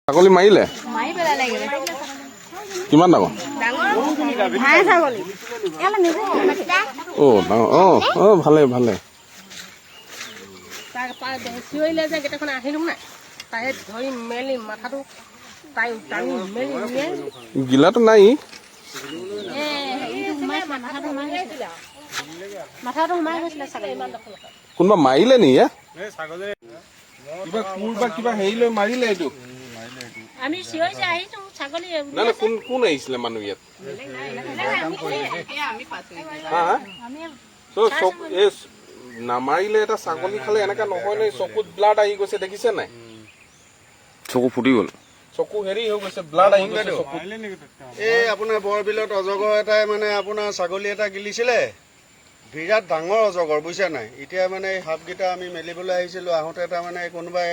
ছাগলী মাৰিলে কিমান ডাঙৰ? ভালে ভালে। গিলাটো নাই কোনোবা মাৰিলে নি? কিবা কোৰ বা কিবা হেৰি লৈ মাৰিলে এইটো? আমি চিঞৰিছে আহিছো ছাগলী কোন আহিছিলে মানুহ ইয়াত? নামাৰিলে এটা ছাগলী খালে এনেকা নহয় নে? চকুত ব্লাড আহি গৈছে দেখিছে নাই? চকু ফুটি গ'ল, চকু হেৰি হৈ গৈছে, ব্লাড আহি গৈছে চকুত। এই আপোনাৰ বৰবিলত অজগৰ এটাই মানে আপোনাৰ ছাগলী এটা গিলিছিলে, বিৰাট ডাঙৰ অজগৰ বুজিছা নাই। এতিয়া মানে সাপকেইটা আমি মেলিবলৈ আহিছিলো, আহোঁতে এটা মানে কোনোবাই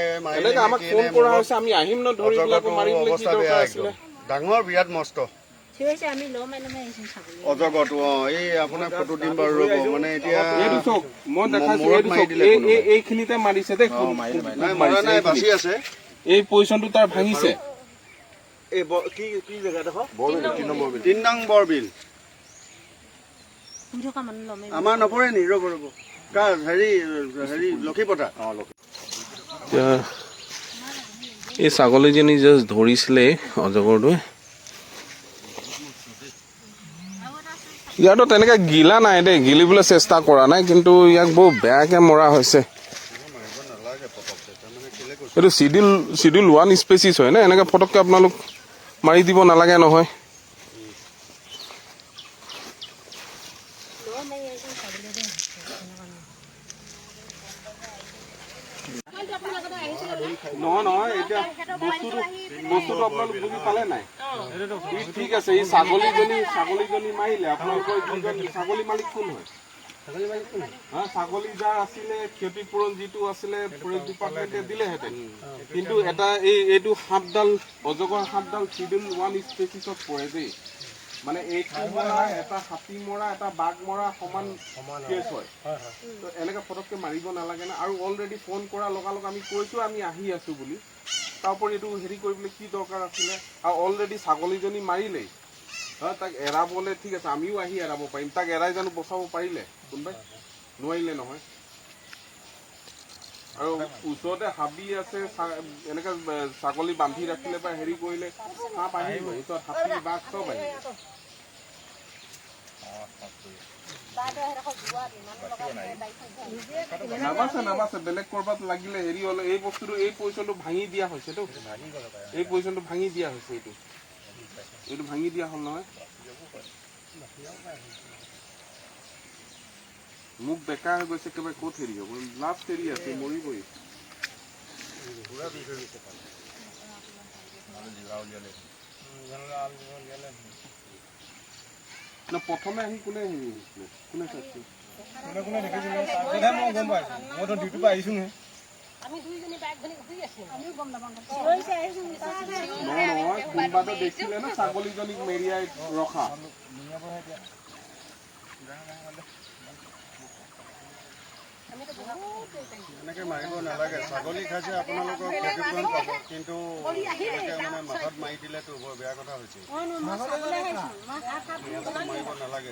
অৱস্থা বেয়া একদম ডাঙৰ বিৰাট মস্ত অজগৰটো। এই আপোনাৰ ফটো দিম বাৰু ৰ'ব, মানে এতিয়া এইখিনিতে মাৰিছে দেই, মৰা নাই বাচি আছে। এই পজিশ্যনটো তাৰ ভাঙিছে। এই কি জেগা দেখো? ৩ নং বৰবিল। আমাৰ নপৰে নি? ৰ'ব ৰ'ব, কাৰ হেৰি লক্ষীপতা। এই ছাগলীজনী জাষ্ট ধৰিছিলে অজগৰটোৱে। ইয়াতো তেনেকে গিলা নাই দেই, গিলিবলৈ চেষ্টা কৰা নাই, কিন্তু ইয়াক বৰ বেয়াকে মৰা হৈছে। এইটো চিডিউল 1 স্পেচিছ হয় নে? এনেকে ফটককে আপোনালোক মাৰি দিব নালাগে নহয়। নহয় এতিয়া বস্তুটো আপোনালোক বুজি পালে নাই? ঠিক আছে, এই ছাগলীজনী মাৰিলে আপোনালোকৰ ছাগলী মালিক কোন হয়? ছাগলী যাৰ আছিলে ক্ষতিপূৰণ যিটো আছিলে ফৰেষ্ট ডিপাৰ্টমেণ্টে দিলেহেঁতেন, কিন্তু এটা এইটো সাপডাল অজগৰ সাপডাল চিডিউল 1 স্পেচিছত পৰে দেই। মানে এইটো মৰা, এটা হাতী মৰা, এটা বাঘ মৰা সমান কেছ হয়। তো এনেকে ফটককে মাৰিব নালাগে না। আৰু অলৰেডি ফোন কৰাৰ লগালগ আমি কৈছো আমি আহি আছো বুলি, তাৰ উপৰি এইটো হেৰি কৰিবলৈ কি দৰকাৰ আছিলে? আৰু অলৰেডি ছাগলীজনী মাৰিলেই, তাক এৰাবলে ঠিক আছে আমিও আহি এৰাব পাৰিম, তাক এৰাই জানো বচাব পাৰিলে? কোনোবাই নোৱাৰিলে নহয়। আৰু ওচৰতে হাবি আছে, এনেকে ছাগলী বান্ধি ৰাখিলে বা হেৰি কৰিলে সাপ আহিব, ওচৰত হাতী বাঘ চব আহিব। নাবাচে বেলেগ কৰবাত লাগিলে হেৰি হলে এই বস্তুটো এই পজিশ্যনটো ভাঙি দিয়া হৈছেতো, এই পজিশ্যনটো ভাঙি দিয়া হৈছে, এইটো ভাঙি দিয়া হল নহয়। মুখ বেকা হৈ গৈছে, একেবাৰে ক'ত হেৰি হ'ব? লাষ্ট হেৰি আছে, মৰিবই। প্ৰথমে আহি কোনে হেৰি হৈছিলে? কোনে চাইছিল? কোনে দেখিছিলে? তাৰপিছতহে মই গম পাইছো, মইতো ডিউটিৰ পৰা আহিছোহে। নহয় কোনোবাটো দেখিলে ন ছাগলীজনীক মেৰিয়াই ৰখা। এনেকে মাৰিব নালাগে, ছাগলী খাইছে আপোনালোকৰ ক্ষতিপূৰণ পাব, কিন্তু মানে মাথাত মাৰি দিলেতো বৰ বেয়া কথা হৈছে। মাৰিব নালাগে।